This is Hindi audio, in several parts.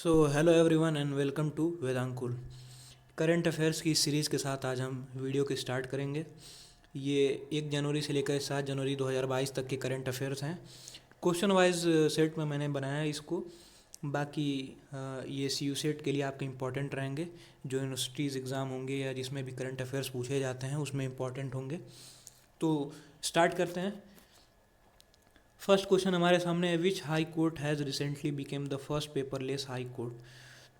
So hello everyone and welcome to Vedankul. Current affairs की सीरीज़ के साथ आज हम वीडियो की स्टार्ट करेंगे। ये 1 जनवरी से लेकर 7 जनवरी 2022 तक के करंट अफेयर्स हैं। क्वेश्चन वाइज सेट में मैंने बनाया है इसको। बाकी ये सी यू सेट के लिए आपके इम्पॉर्टेंट रहेंगे। जो यूनिवर्सिटीज़ एग्ज़ाम होंगे या जिसमें भी करंट अफेयर्स पूछे जाते हैं उसमें इम्पॉर्टेंट होंगे। तो स्टार्ट करते हैं। फर्स्ट क्वेश्चन हमारे सामने है, which high court has recently became the first paperless high court.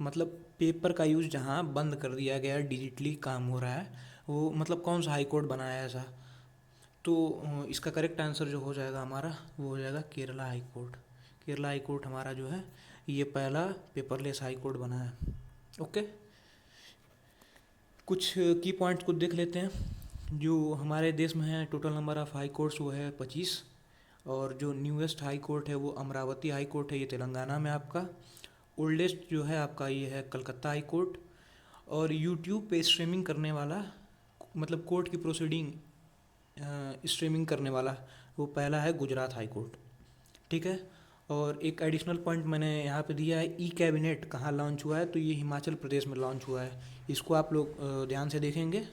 मतलब पेपर का यूज़ जहाँ बंद कर दिया गया, डिजिटली काम हो रहा है, वो मतलब कौन सा हाई कोर्ट बनाया है ऐसा। तो इसका करेक्ट आंसर जो हो जाएगा हमारा वो हो जाएगा Kerala high court. Kerala high court हमारा जो है ये पहला पेपरलेस हाई कोर्ट बना है। ओके, कुछ की पॉइंट्स को देख लेते हैं। जो हमारे देश में है total number of high courts वो है 25। और जो न्यूएस्ट हाई कोर्ट है वो अमरावती हाई कोर्ट है, ये तेलंगाना में आपका। ओल्डेस्ट जो है आपका ये है कलकत्ता हाई कोर्ट। और यूट्यूब पे स्ट्रीमिंग करने वाला, मतलब कोर्ट की प्रोसीडिंग स्ट्रीमिंग करने वाला, वो पहला है गुजरात हाई कोर्ट। ठीक है। और एक एडिशनल पॉइंट मैंने यहाँ पे दिया है, ई कैबिनेट कहाँ लॉन्च हुआ है, तो ये हिमाचल प्रदेश में लॉन्च हुआ है। इसको आप लोग ध्यान से देखेंगे।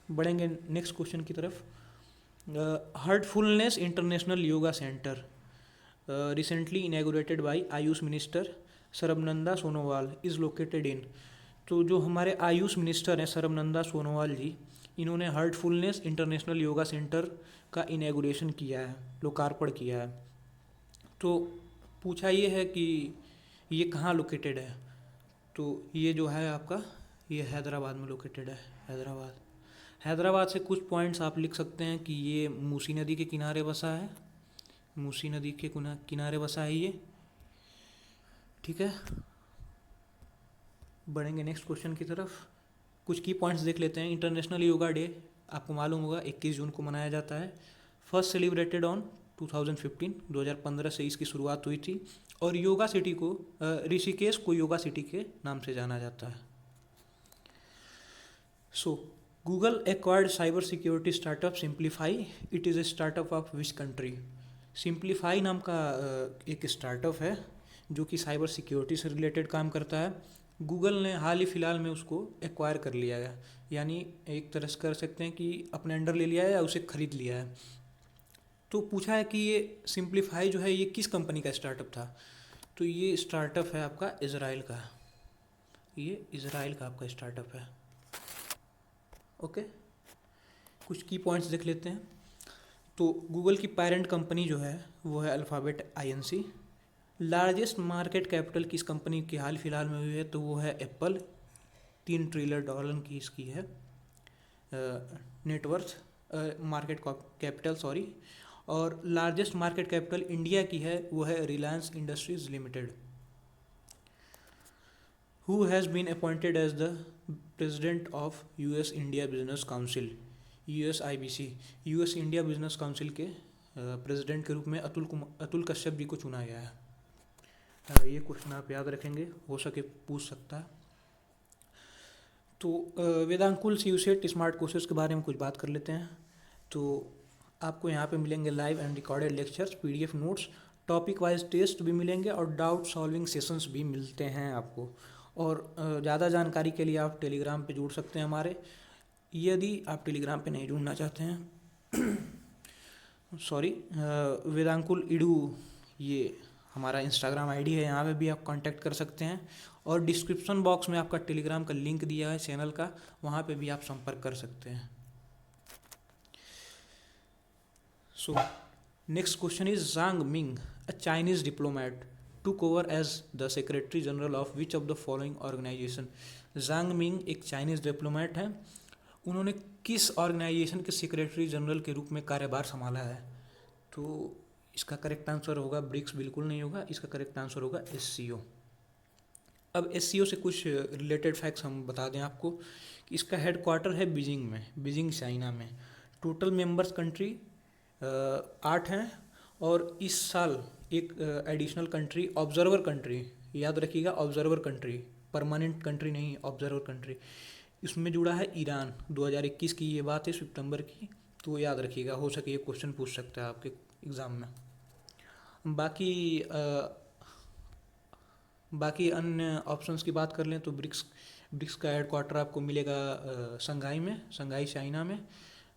बढ़ेंगे नेक्स्ट क्वेश्चन की तरफ। Heartfulness international yoga centre recently inaugurated by AYUSH minister Sarbananda Sonowal is located in. तो जो हमारे आयुष मिनिस्टर हैं सर्बानंदा सोनोवाल जी, इन्होंने हार्टफुलनेस इंटरनेशनल योगा सेंटर का इनैगोरेशन किया है, लोकार्पण किया है। तो पूछा ये है कि ये कहाँ लोकेटेड है, तो ये जो है आपका ये हैदराबाद में लोकेटेड है। हैदराबाद, हैदराबाद से कुछ पॉइंट्स आप लिख सकते हैं कि ये मूसी नदी के किनारे बसा है। मूसी नदी के किनारे बसा है ये। ठीक है, बढ़ेंगे नेक्स्ट क्वेश्चन की तरफ। कुछ की पॉइंट्स देख लेते हैं। इंटरनेशनल योगा डे आपको मालूम होगा 21 जून को मनाया जाता है। फर्स्ट सेलिब्रेटेड ऑन 2015, 2015 से इसकी शुरुआत हुई थी। और योगा सिटी को ऋषिकेश को योगा सिटी के नाम से जाना जाता है। सो Google acquired cyber security startup simplify, it is a startup of which country. Simplify नाम का एक स्टार्टअप है जो कि साइबर सिक्योरिटी से रिलेटेड काम करता है। गूगल ने हाल ही फ़िलहाल में उसको एक्वायर कर लिया है, यानी एक तरह से कर सकते हैं कि अपने अंडर ले लिया है या उसे खरीद लिया है। तो पूछा है कि ये सिंप्लीफाई जो है ये किस कंपनी का स्टार्टअप था, तो ये स्टार्टअप है आपका इज़राइल का। ये इज़राइल का आपका स्टार्टअप है। ओके, कुछ की पॉइंट्स देख लेते हैं। तो गूगल की पेरेंट कंपनी जो है वो है alphabet INC। Largest market capital किस कंपनी की हाल फिलहाल में हुई है, तो वो है एप्पल। $3 ट्रिलियन की इसकी है नेटवर्थ, मार्केट कैपिटल सॉरी। और लार्जेस्ट मार्केट कैपिटल इंडिया की है वो है Reliance Industries Limited. Who has been appointed as the president of US India business council, USIBC। US India business council के प्रेसिडेंट के रूप में अतुल कश्यप जी को चुना गया है। ये क्वेश्चन आप याद रखेंगे, हो सके पूछ सकता है। तो वेदांकुल सी यू सेट स्मार्ट कोर्सेज के बारे में कुछ बात कर लेते हैं। तो आपको यहाँ पे मिलेंगे live and recorded lectures, PDF notes, topic wise test भी मिलेंगे और डाउट सॉल्विंग सेशंस भी मिलते हैं आपको। और ज़्यादा जानकारी के लिए आप टेलीग्राम पे जुड़ सकते हैं हमारे। यदि आप टेलीग्राम पे नहीं जुड़ना चाहते हैं सॉरी, वेदांकुल इडू ये हमारा इंस्टाग्राम ID है, यहाँ पे भी आप कांटेक्ट कर सकते हैं। और डिस्क्रिप्शन बॉक्स में आपका टेलीग्राम का लिंक दिया है चैनल का, वहाँ पे भी आप संपर्क कर सकते हैं। So next question is Zhang Ming, a Chinese diplomat, took over as the secretary general of which of the following organisation. Zhang Ming एक चाइनीज डिप्लोमेट हैं, उन्होंने किस ऑर्गेनाइजेशन के सेक्रेटरी जनरल के रूप में कार्यभार संभाला है, तो इसका करेक्ट आंसर होगा ब्रिक्स, बिल्कुल नहीं होगा। इसका करेक्ट आंसर होगा SCO। अब SCO से कुछ रिलेटेड फैक्ट्स हम बता दें आपको कि इसका हेड क्वार्टर है बीजिंग में, बीजिंग चाइना में। टोटल मेंबर्स कंट्री 8 हैं। और इस साल एक एडिशनल कंट्री, ऑब्जर्वर कंट्री, याद रखिएगा ऑब्जर्वर कंट्री, परमानेंट कंट्री नहीं, ऑब्जर्वर कंट्री, इसमें जुड़ा है ईरान। 2021 की ये बात है, सितंबर की, तो याद रखिएगा, हो सके ये क्वेश्चन पूछ सकता है आपके एग्ज़ाम में। बाकी बाकी अन्य ऑप्शंस की बात कर लें तो ब्रिक्स का हेडक्वार्टर आपको मिलेगा शंघाई में, शंघाई चाइना में।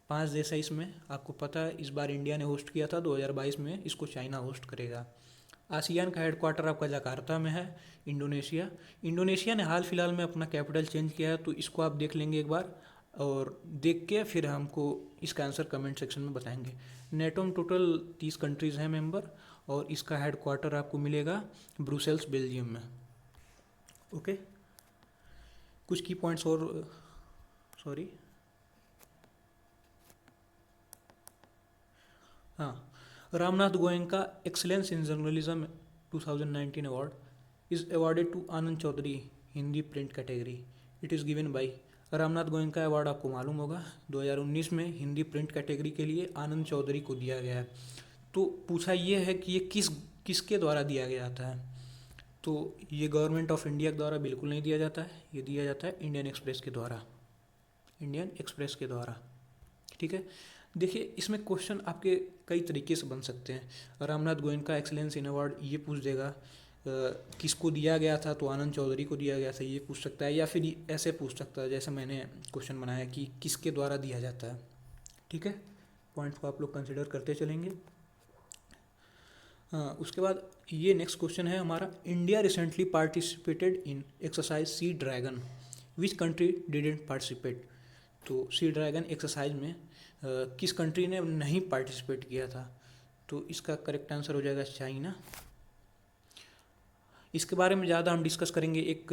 5 देश है इसमें, आपको पता है इस बार इंडिया ने होस्ट किया था, 2022 में इसको चाइना होस्ट करेगा। आसियान का हेडक्वार्टर आपका जकार्ता में है, इंडोनेशिया। इंडोनेशिया ने हाल फिलहाल में अपना कैपिटल चेंज किया है, तो इसको आप देख लेंगे एक बार, और देख के फिर हमको इसका आंसर कमेंट सेक्शन में बताएंगे। नेटो में टोटल 30 कंट्रीज़ हैं मेंबर, और इसका हेडक्वार्टर आपको मिलेगा ब्रुसेल्स, बेल्जियम में। ओके, कुछ की पॉइंट्स और, सॉरी, हाँ, Ramnath Goenka excellence in journalism 2019 award is awarded to Anand Chaudhary, Hindi print category. It is given by, Ramnath Goenka award आपको मालूम होगा 2019 में हिंदी प्रिंट कैटेगरी के लिए आनंद चौधरी को दिया गया है। तो पूछा ये है कि ये किसके द्वारा दिया गया जाता है, तो ये गवर्नमेंट ऑफ इंडिया के द्वारा बिल्कुल नहीं दिया जाता है, ये दिया जाता है इंडियन एक्सप्रेस के द्वारा, इंडियन एक्सप्रेस के द्वारा। ठीक है, देखिए इसमें क्वेश्चन आपके कई तरीके से बन सकते हैं। Ramnath Goenka excellence in award ये पूछ देगा किसको दिया गया था, तो आनंद चौधरी को दिया गया था, ये पूछ सकता है, या फिर ऐसे पूछ सकता है जैसे मैंने क्वेश्चन बनाया कि किसके द्वारा दिया जाता है। ठीक है, पॉइंट्स को आप लोग कंसिडर करते चलेंगे। हाँ, उसके बाद ये नेक्स्ट क्वेश्चन है हमारा, India recently participated in exercise sea dragon, which country didn't participate. तो सी ड्रैगन एक्सरसाइज में किस कंट्री ने नहीं पार्टिसिपेट किया था, तो इसका करेक्ट आंसर हो जाएगा चाइना। इसके बारे में ज़्यादा हम डिस्कस करेंगे एक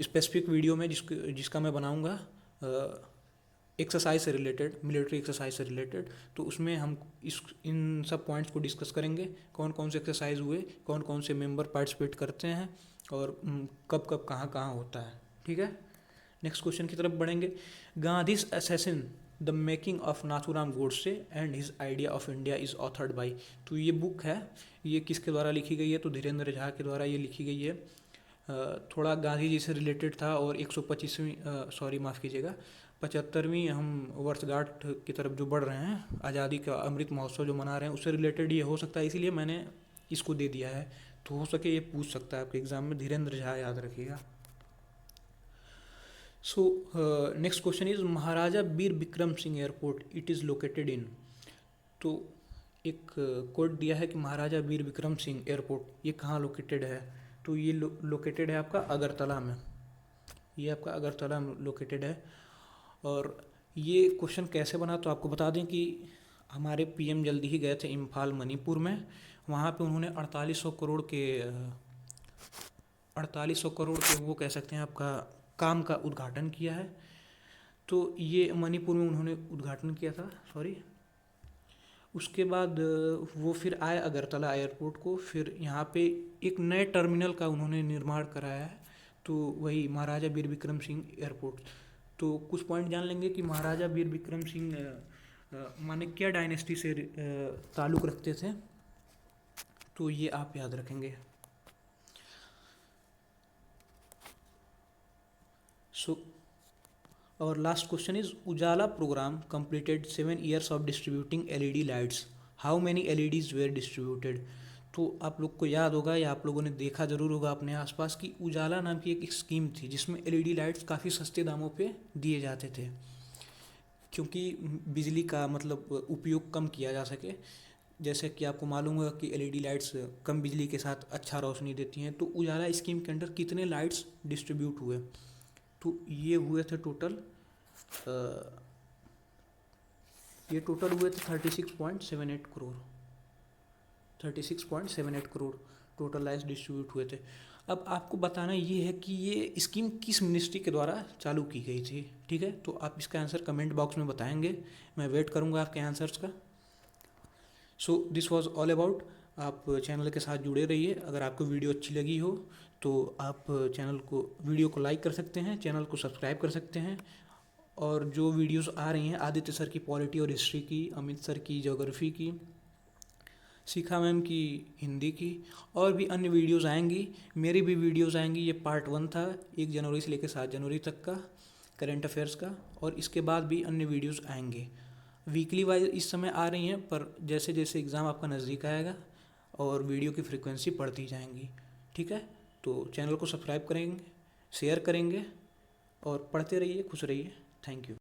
स्पेसिफिक वीडियो में, जिसका मैं बनाऊंगा एक्सरसाइज से रिलेटेड, मिलिट्री एक्सरसाइज से रिलेटेड। तो उसमें हम इन सब पॉइंट्स को डिस्कस करेंगे, कौन कौन से एक्सरसाइज हुए, कौन कौन से मेंबर पार्टिसिपेट करते हैं, और कब कब कहाँ कहाँ होता है। ठीक है, नेक्स्ट क्वेश्चन की तरफ बढ़ेंगे। Gandhi's assassin the making of Nathuram Godse and his idea of India is authored by. तो ये बुक है, ये किसके द्वारा लिखी गई है, तो धीरेन्द्र झा के द्वारा ये लिखी गई है। थोड़ा गांधी जी से रिलेटेड था, और 125वीं, सॉरी माफ़ कीजिएगा, 75वीं हम वर्षगांठ की तरफ जो बढ़ रहे हैं, आज़ादी का अमृत महोत्सव जो मना रहे हैं, उससे रिलेटेड ये हो सकता है, इसीलिए मैंने इसको दे दिया है। तो हो सके ये पूछ सकता है आपके एग्जाम में, धीरेन्द्र झा याद रखिएगा। सो next question is, Maharaja Bir Vikram Singh airport it is located in. तो एक कोड दिया है कि महाराजा वीर विक्रम सिंह एयरपोर्ट ये कहाँ लोकेटेड है, तो ये लोकेटेड है आपका अगरतला में, ये आपका अगरतला में लोकेटेड है। और ये क्वेश्चन कैसे बना, तो आपको बता दें कि हमारे पीएम जल्दी ही गए थे इम्फाल, मणिपुर में। वहाँ पे उन्होंने 4800 करोड़ के वो कह सकते हैं आपका काम का उद्घाटन किया है। तो ये मणिपुर में उन्होंने उद्घाटन किया था, सॉरी। उसके बाद वो फिर आए अगरतला एयरपोर्ट को, फिर यहाँ पे एक नए टर्मिनल का उन्होंने निर्माण कराया है, तो वही महाराजा वीर विक्रम सिंह एयरपोर्ट। तो कुछ पॉइंट जान लेंगे कि महाराजा वीर विक्रम सिंह माने क्या डायनेस्टी से ताल्लुक़ रखते थे, तो ये आप याद रखेंगे। सो और last question is, Ujala programme completed 7 years of distributing LED lights. How many LEDs were distributed? तो आप लोग को याद होगा या आप लोगों ने देखा ज़रूर होगा अपने आसपास कि उजाला नाम की एक स्कीम थी, जिसमें LED लाइट्स काफ़ी सस्ते दामों पे दिए जाते थे, क्योंकि बिजली का मतलब उपयोग कम किया जा सके। जैसे कि आपको मालूम होगा कि LED लाइट्स कम बिजली के साथ अच्छा रोशनी देती हैं। तो उजाला स्कीम के अंडर कितने लाइट्स डिस्ट्रीब्यूट हुए, तो ये हुए थे टोटल, ये टोटल हुए थे 36.78 crore, 36.78 crore total lights distribute हुए थे। अब आपको बताना ये है कि ये स्कीम किस मिनिस्ट्री के द्वारा चालू की गई थी। ठीक है, तो आप इसका आंसर कमेंट बॉक्स में बताएंगे, मैं वेट करूँगा आपके आंसर्स का। So this was all about, आप चैनल के साथ जुड़े रहिए। अगर आपको वीडियो अच्छी लगी हो तो आप वीडियो को लाइक कर सकते हैं, चैनल को सब्सक्राइब कर सकते हैं। और जो वीडियोस आ रही हैं, आदित्य सर की पॉलिटी और हिस्ट्री की, अमित सर की ज्योग्राफी की, शिखा मैम की हिंदी की, और भी अन्य वीडियोस आएंगी। मेरी भी वीडियोस आएंगी। ये पार्ट 1 था, 1 जनवरी से लेकर 7 जनवरी तक का करंट अफेयर्स का, और इसके बाद भी अन्य वीडियोस आएंगे। वीकली वाइज इस समय आ रही हैं, पर जैसे जैसे एग्ज़ाम आपका नज़दीक आएगा और वीडियो की फ्रिक्वेंसी बढ़ती जाएंगी। ठीक है, तो चैनल को सब्सक्राइब करेंगे, शेयर करेंगे और पढ़ते रहिए, खुश रहिए। Thank you.